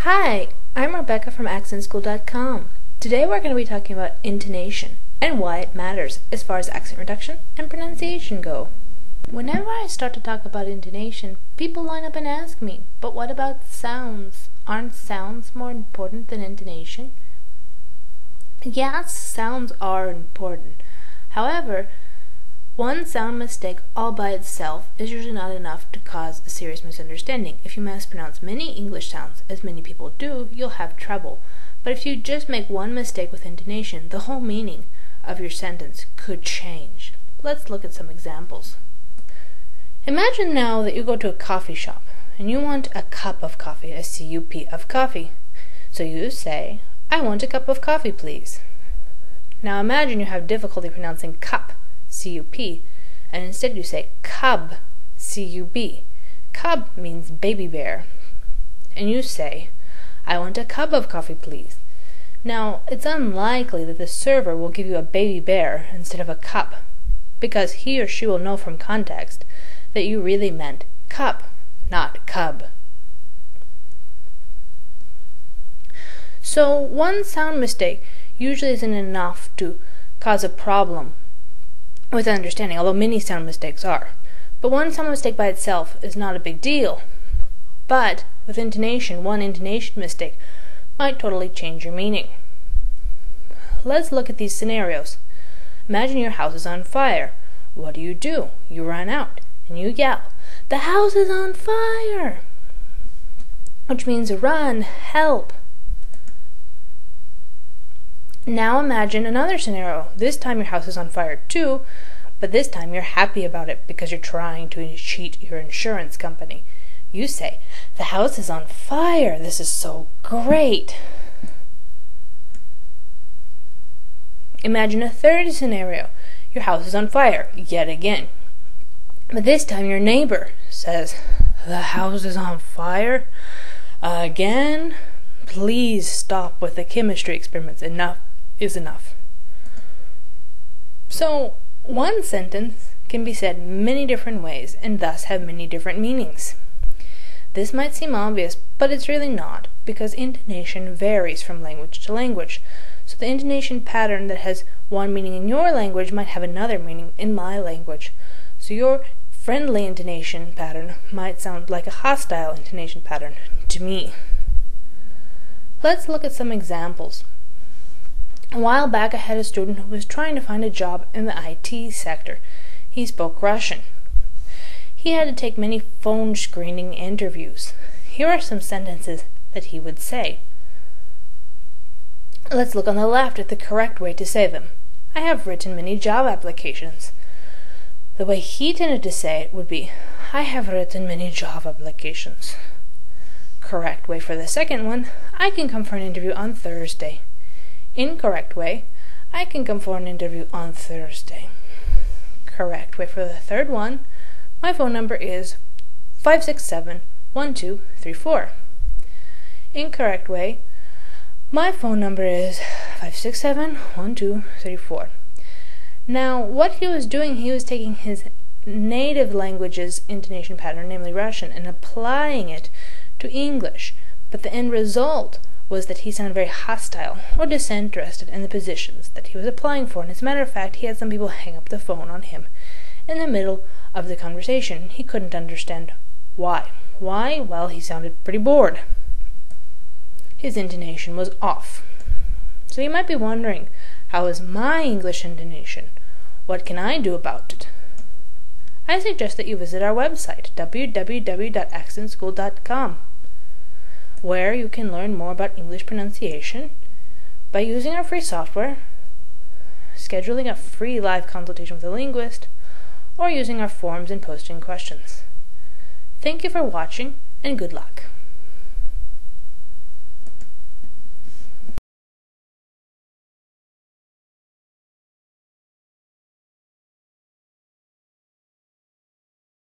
Hi, I'm Rebecca from accentschool.com. Today we're going to be talking about intonation and why it matters as far as accent reduction and pronunciation go. Whenever I start to talk about intonation, people line up and ask me, but what about sounds? Aren't sounds more important than intonation? Yes, sounds are important. However, one sound mistake all by itself is usually not enough to cause a serious misunderstanding. If you mispronounce many English sounds, as many people do, you'll have trouble. But if you just make one mistake with intonation, the whole meaning of your sentence could change. Let's look at some examples. Imagine now that you go to a coffee shop and you want a cup of coffee, a C-U-P of coffee. So you say, "I want a cup of coffee, please." Now imagine you have difficulty pronouncing cup, C-U-P, and instead you say cub, C-U-B. Cub means baby bear. And you say, "I want a cub of coffee, please." Now, it's unlikely that the server will give you a baby bear instead of a cup, because he or she will know from context that you really meant cup, not cub. So one sound mistake usually isn't enough to cause a problem with understanding, although many sound mistakes are. But one sound mistake by itself is not a big deal. But with intonation, one intonation mistake might totally change your meaning. Let's look at these scenarios. Imagine your house is on fire. What do? You run out and you yell, "The house is on fire!" Which means run, help. Now imagine another scenario. This time your house is on fire too, but this time you're happy about it because you're trying to cheat your insurance company. You say, "The house is on fire. This is so great." Imagine a third scenario. Your house is on fire yet again. But this time your neighbor says, "The house is on fire again? Please stop with the chemistry experiments. Enough is enough." So, one sentence can be said many different ways and thus have many different meanings. This might seem obvious, but it's really not, because intonation varies from language to language. So the intonation pattern that has one meaning in your language might have another meaning in my language. So your friendly intonation pattern might sound like a hostile intonation pattern to me. Let's look at some examples. A while back I had a student who was trying to find a job in the IT sector. He spoke Russian. He had to take many phone screening interviews. Here are some sentences that he would say. Let's look on the left at the correct way to say them. "I have written many job applications." The way he tended to say it would be, "I have written many job applications." Correct way for the second one, "I can come for an interview on Thursday." Incorrect way, "I can come for an interview on Thursday." Correct way for the third one, "My phone number is 567-1234. Incorrect way, "My phone number is 567-1234. Now, what he was doing, he was taking his native language's intonation pattern, namely Russian, and applying it to English. But the end result was that he sounded very hostile or disinterested in the positions that he was applying for. And as a matter of fact, he had some people hang up the phone on him in the middle of the conversation. He couldn't understand why. Why? Well, he sounded pretty bored. His intonation was off. So you might be wondering, how is my English intonation? What can I do about it? I suggest that you visit our website, www.accentschool.com, where you can learn more about English pronunciation by using our free software, scheduling a free live consultation with a linguist, or using our forums and posting questions. Thank you for watching, and good luck.